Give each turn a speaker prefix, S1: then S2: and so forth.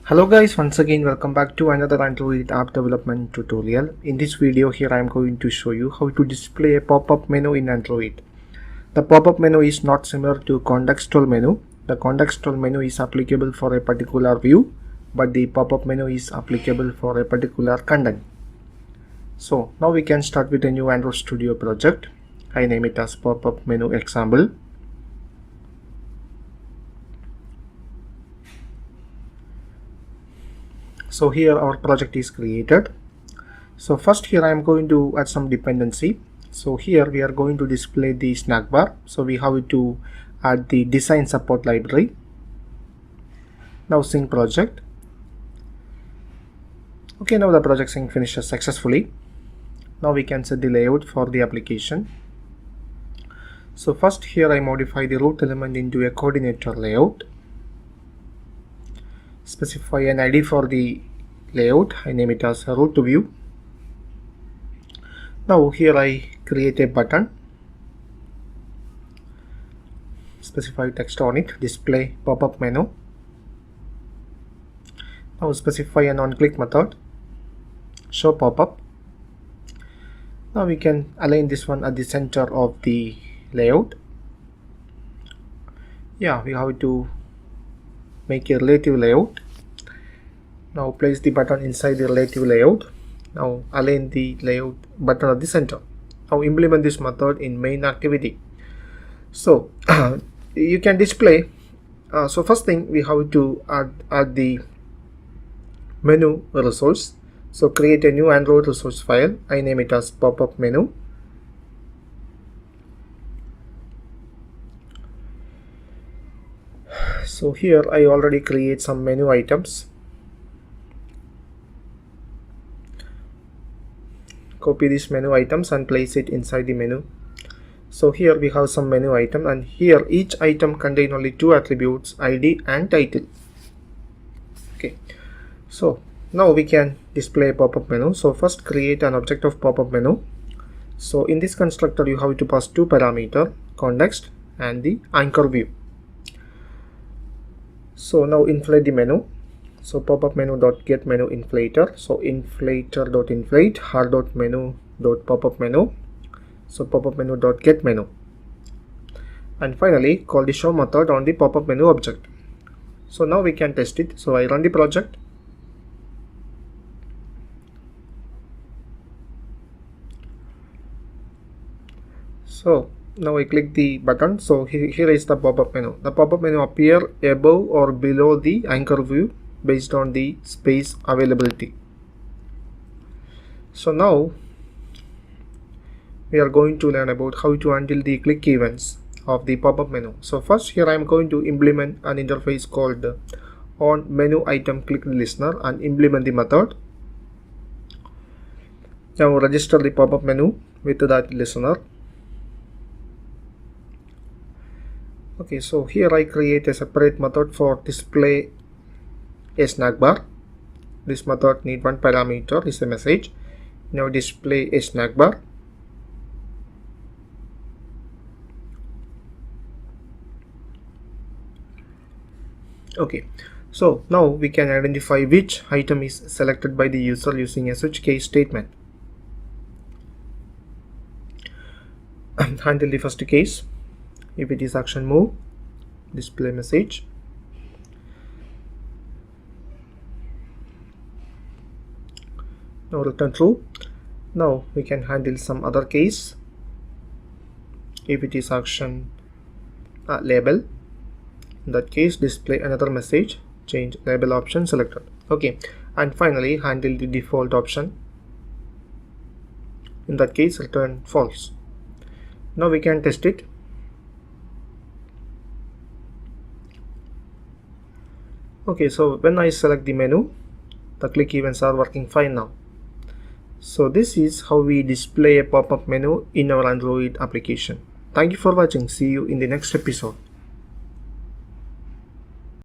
S1: Hello guys, once again welcome back to another Android app development tutorial. In this video here I am going to show you how to display a pop-up menu in Android. The pop-up menu is not similar to contextual menu. The contextual menu is applicable for a particular view, but the pop-up menu is applicable for a particular content. So now we can start with a new Android Studio project. I name it as pop-up menu example. So here our project is created. So first here I am going to add some dependency. So here we are going to display the snack bar. So we have to add the design support library. Now sync project. Okay, now the project sync finishes successfully. Now we can set the layout for the application. So first here I modify the root element into a coordinator layout. Specify an ID for the layout. I name it as root view. Now here I create a button. Specify text on it. Display pop-up menu. Now specify an on-click method. Show pop-up. Now we can align this one at the center of the layout. Yeah, we have to make a relative layout. Now place the button inside the relative layout. Now align the layout button at the center. Now implement this method in main activity. So you can display. So first thing we have to add the menu resource. So create a new Android resource file. I name it as pop-up menu. So here I already create some menu items. Copy these menu items and place it inside the menu. So here we have some menu item, and here each item contain only two attributes, ID and title. Okay, so now we can display a pop-up menu. So first create an object of pop-up menu. So in this constructor you have to pass two parameters, context and the anchor view. So now inflate the menu. So pop-up menu.get menu inflator. So inflator.inflate har.menu.popup menu. So pop-up menu.get menu. And finally call the show method on the pop-up menu object. So now we can test it. So I run the project. So now I click the button. So here is the pop-up menu. The pop-up menu appear above or below the anchor view based on the space availability. So now we are going to learn about how to handle the click events of the pop-up menu. So first here I am going to implement an interface called on menu item click listener and implement the method. Now register the pop-up menu with that listener. Okay, so here I create a separate method for display a snack bar. This method need one parameter is a message. Now display a snack bar. Okay, so now we can identify which item is selected by the user using a switch case statement. Handle the first case. If it is action move, display message. Now return true. Now we can handle some other case. If it is action label, in that case display another message, change label option selected. Okay, and finally handle the default option. In that case return false. Now we can test it. Okay, so when I select the menu, the click events are working fine now. So this is how we display a pop-up menu in our Android application. Thank you for watching. See you in the next episode.